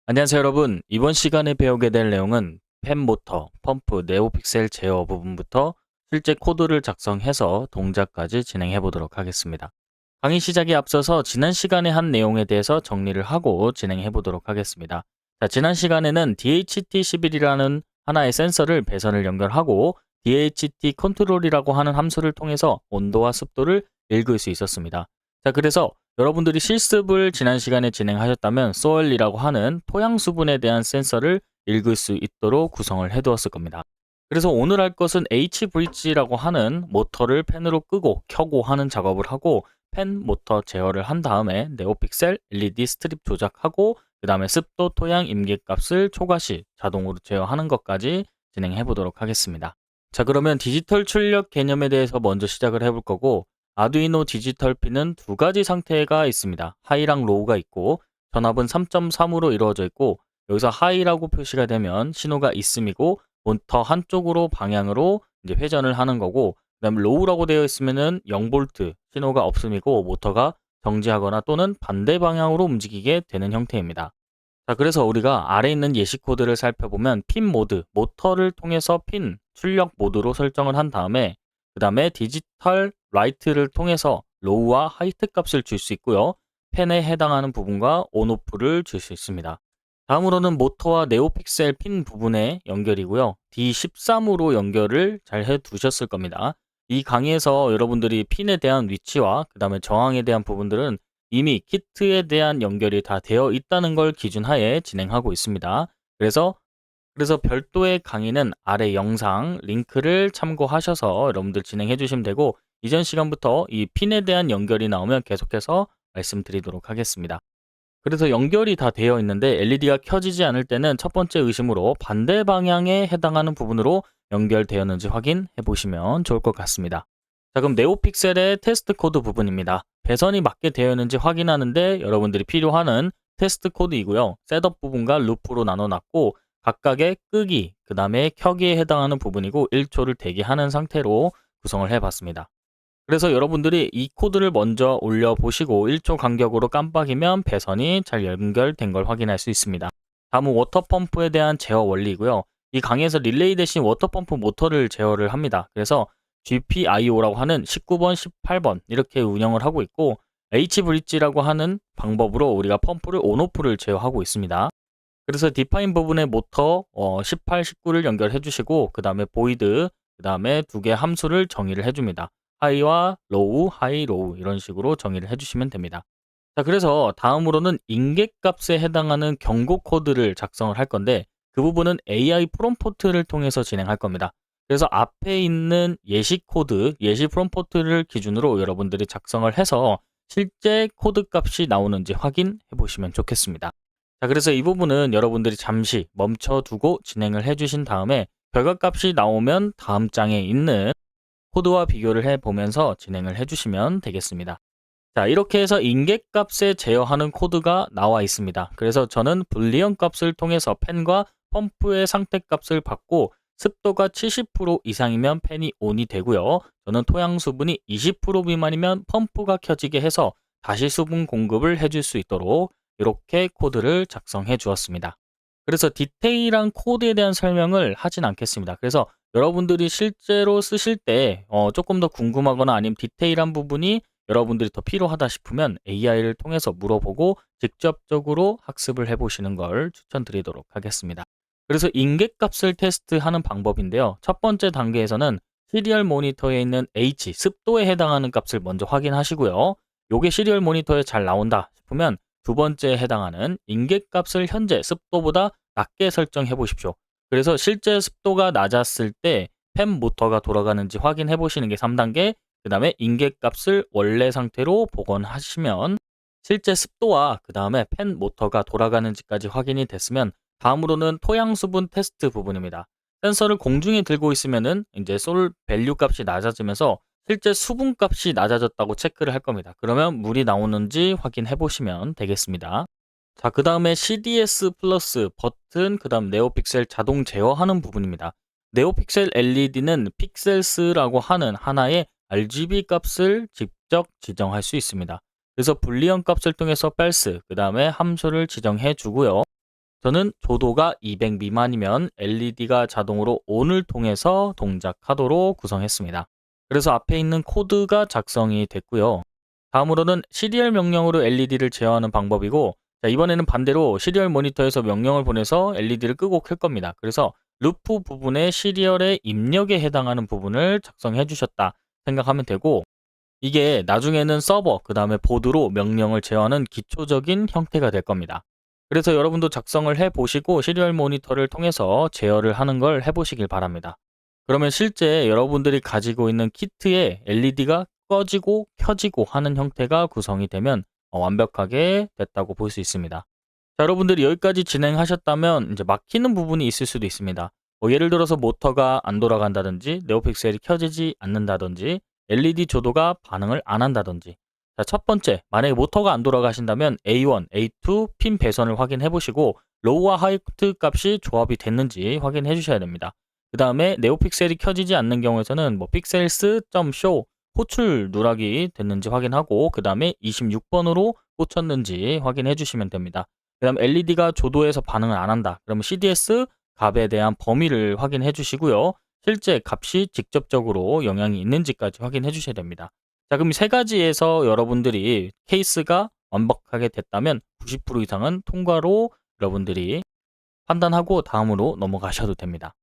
안녕하세요 여러분. 이번 시간에 배우게 될 내용은 펜 모터, 펌프, 네오픽셀 제어 부분부터 실제 코드를 작성해서 동작까지 진행해 보도록 하겠습니다. 강의 시작에 앞서서 지난 시간에 한 내용에 대해서 정리를 하고 진행해 보도록 하겠습니다. 자, 지난 시간에는 DHT11이라는 하나의 센서를 배선을 연결하고 DHT 컨트롤이라고 하는 함수를 통해서 온도와 습도를 읽을 수 있었습니다. 자, 그래서 여러분들이 실습을 지난 시간에 진행하셨다면 소일이라고 하는 토양 수분에 대한 센서를 읽을 수 있도록 구성을 해두었을 겁니다. 그래서 오늘 할 것은 H브릿지라고 하는 모터를 펜으로 끄고 켜고 하는 작업을 하고 펜 모터 제어를 한 다음에 네오픽셀 LED 스트립 조작하고 그 다음에 습도 토양 임계값을 초과시 자동으로 제어하는 것까지 진행해 보도록 하겠습니다. 자, 그러면 디지털 출력 개념에 대해서 먼저 시작을 해볼 거고, 아두이노 디지털 핀은 두 가지 상태가 있습니다. 하이랑 로우가 있고 전압은 3.3으로 이루어져 있고, 여기서 하이라고 표시가 되면 신호가 있음이고 모터 한쪽으로 방향으로 이제 회전을 하는 거고, 그다음에 로우라고 되어 있으면은 0V 신호가 없음이고 모터가 정지하거나 또는 반대 방향으로 움직이게 되는 형태입니다. 자, 그래서 우리가 아래 있는 예시 코드를 살펴보면 핀 모드, 모터를 통해서 핀 출력 모드로 설정을 한 다음에 그 다음에 디지털 라이트를 통해서 로우와 하이트 값을 줄 수 있고요. 펜에 해당하는 부분과 온오프를 줄 수 있습니다. 다음으로는 모터와 네오픽셀 핀 부분의 연결이고요. D13으로 연결을 잘 해 두셨을 겁니다. 이 강의에서 여러분들이 핀에 대한 위치와 그 다음에 저항에 대한 부분들은 이미 키트에 대한 연결이 다 되어 있다는 걸 기준하에 진행하고 있습니다. 그래서 별도의 강의는 아래 영상 링크를 참고하셔서 여러분들 진행해 주시면 되고, 이전 시간부터 이 핀에 대한 연결이 나오면 계속해서 말씀드리도록 하겠습니다. 그래서 연결이 다 되어 있는데 LED가 켜지지 않을 때는 첫 번째 의심으로 반대 방향에 해당하는 부분으로 연결되었는지 확인해 보시면 좋을 것 같습니다. 자, 그럼 네오픽셀의 테스트 코드 부분입니다. 배선이 맞게 되어 있는지 확인하는데 여러분들이 필요하는 테스트 코드이고요. 셋업 부분과 루프로 나눠놨고 각각의 끄기, 그 다음에 켜기에 해당하는 부분이고 1초를 대기하는 상태로 구성을 해봤습니다. 그래서 여러분들이 이 코드를 먼저 올려보시고 1초 간격으로 깜빡이면 배선이 잘 연결된 걸 확인할 수 있습니다. 다음은 워터펌프에 대한 제어 원리이고요. 이 강의에서 릴레이 대신 워터펌프 모터를 제어를 합니다. 그래서 GPIO라고 하는 19번, 18번 이렇게 운영을 하고 있고, H브릿지라고 하는 방법으로 우리가 펌프를 온오프를 제어하고 있습니다. 그래서 디파인 부분에 모터 18, 19를 연결해 주시고 그 다음에 보이드, 그 다음에 두 개 함수를 정의를 해줍니다. 하이와 로우, 하이, 로우 이런 식으로 정의를 해주시면 됩니다. 자, 그래서 다음으로는 인계값에 해당하는 경고 코드를 작성을 할 건데 그 부분은 AI 프롬프트를 통해서 진행할 겁니다. 그래서 앞에 있는 예시 코드, 예시 프롬프트를 기준으로 여러분들이 작성을 해서 실제 코드 값이 나오는지 확인해 보시면 좋겠습니다. 자, 그래서 이 부분은 여러분들이 잠시 멈춰두고 진행을 해주신 다음에 결과값이 나오면 다음 장에 있는 코드와 비교를 해보면서 진행을 해주시면 되겠습니다. 자, 이렇게 해서 인계값에 제어하는 코드가 나와 있습니다. 그래서 저는 불리언 값을 통해서 펜과 펌프의 상태값을 받고 습도가 70% 이상이면 펜이 온이 되고요. 저는 토양 수분이 20% 미만이면 펌프가 켜지게 해서 다시 수분 공급을 해줄 수 있도록 이렇게 코드를 작성해 주었습니다. 그래서 디테일한 코드에 대한 설명을 하진 않겠습니다. 그래서 여러분들이 실제로 쓰실 때 조금 더 궁금하거나 아니면 디테일한 부분이 여러분들이 더 필요하다 싶으면 AI를 통해서 물어보고 직접적으로 학습을 해보시는 걸 추천드리도록 하겠습니다. 그래서 인계값을 테스트하는 방법인데요. 첫 번째 단계에서는 시리얼 모니터에 있는 H, 습도에 해당하는 값을 먼저 확인하시고요. 요게 시리얼 모니터에 잘 나온다 싶으면 두 번째에 해당하는 인계값을 현재 습도보다 낮게 설정해 보십시오. 그래서 실제 습도가 낮았을 때 펜 모터가 돌아가는지 확인해 보시는 게 3단계, 그 다음에 인계값을 원래 상태로 복원하시면 실제 습도와 그 다음에 펜 모터가 돌아가는지까지 확인이 됐으면 다음으로는 토양 수분 테스트 부분입니다. 센서를 공중에 들고 있으면은 이제 솔 밸류 값이 낮아지면서 실제 수분 값이 낮아졌다고 체크를 할 겁니다. 그러면 물이 나오는지 확인해 보시면 되겠습니다. 자, 그 다음에 CDS 플러스 버튼, 그 다음 네오픽셀 자동 제어하는 부분입니다. 네오픽셀 LED는 픽셀스라고 하는 하나의 RGB 값을 직접 지정할 수 있습니다. 그래서 불리언 값을 통해서 뺄스, 그 다음에 함수를 지정해 주고요. 저는 조도가 200 미만이면 LED가 자동으로 ON을 통해서 동작하도록 구성했습니다. 그래서 앞에 있는 코드가 작성이 됐고요. 다음으로는 시리얼 명령으로 LED를 제어하는 방법이고, 자, 이번에는 반대로 시리얼 모니터에서 명령을 보내서 LED를 끄고 켤 겁니다. 그래서 루프 부분의 시리얼의 입력에 해당하는 부분을 작성해 주셨다 생각하면 되고, 이게 나중에는 서버, 그 다음에 보드로 명령을 제어하는 기초적인 형태가 될 겁니다. 그래서 여러분도 작성을 해보시고 시리얼 모니터를 통해서 제어를 하는 걸 해보시길 바랍니다. 그러면 실제 여러분들이 가지고 있는 키트에 LED가 꺼지고 켜지고 하는 형태가 구성이 되면 완벽하게 됐다고 볼 수 있습니다. 자, 여러분들이 여기까지 진행하셨다면 이제 막히는 부분이 있을 수도 있습니다. 예를 들어서 모터가 안 돌아간다든지 네오픽셀이 켜지지 않는다든지 LED 조도가 반응을 안 한다든지. 자, 첫 번째, 만약에 모터가 안 돌아가신다면 A1, A2 핀 배선을 확인해 보시고 로우와 하이트 값이 조합이 됐는지 확인해 주셔야 됩니다. 그 다음에 네오픽셀이 켜지지 않는 경우에서는 뭐 pixels.show 호출 누락이 됐는지 확인하고 그 다음에 26번으로 꽂혔는지 확인해 주시면 됩니다. 그 다음 LED가 조도해서 반응을 안 한다. 그러면 CDS 값에 대한 범위를 확인해 주시고요. 실제 값이 직접적으로 영향이 있는지까지 확인해 주셔야 됩니다. 자, 그럼 이 세 가지에서 여러분들이 케이스가 완벽하게 됐다면 90% 이상은 통과로 여러분들이 판단하고 다음으로 넘어가셔도 됩니다.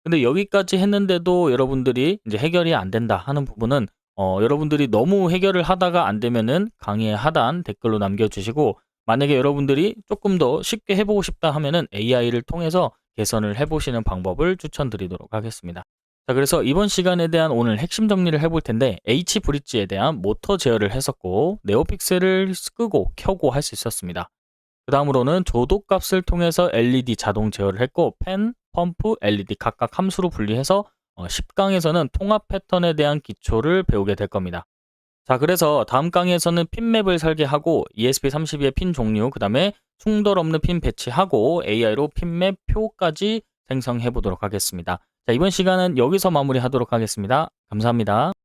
근데 여기까지 했는데도 여러분들이 이제 해결이 안 된다 하는 부분은 여러분들이 너무 해결을 하다가 안 되면은 강의의 하단 댓글로 남겨주시고, 만약에 여러분들이 조금 더 쉽게 해보고 싶다 하면은 AI를 통해서 개선을 해보시는 방법을 추천드리도록 하겠습니다. 자, 그래서 이번 시간에 대한 오늘 핵심 정리를 해볼 텐데, H브릿지에 대한 모터 제어를 했었고 네오픽셀을 끄고 켜고 할 수 있었습니다. 그 다음으로는 조도 값을 통해서 LED 자동 제어를 했고, 펜, 펌프, LED 각각 함수로 분리해서 10강에서는 통합 패턴에 대한 기초를 배우게 될 겁니다. 자, 그래서 다음 강의에서는 핀맵을 설계하고 ESP32의 핀 종류, 그 다음에 충돌 없는 핀 배치하고 AI로 핀맵 표까지 생성해 보도록 하겠습니다. 자, 이번 시간은 여기서 마무리하도록 하겠습니다. 감사합니다.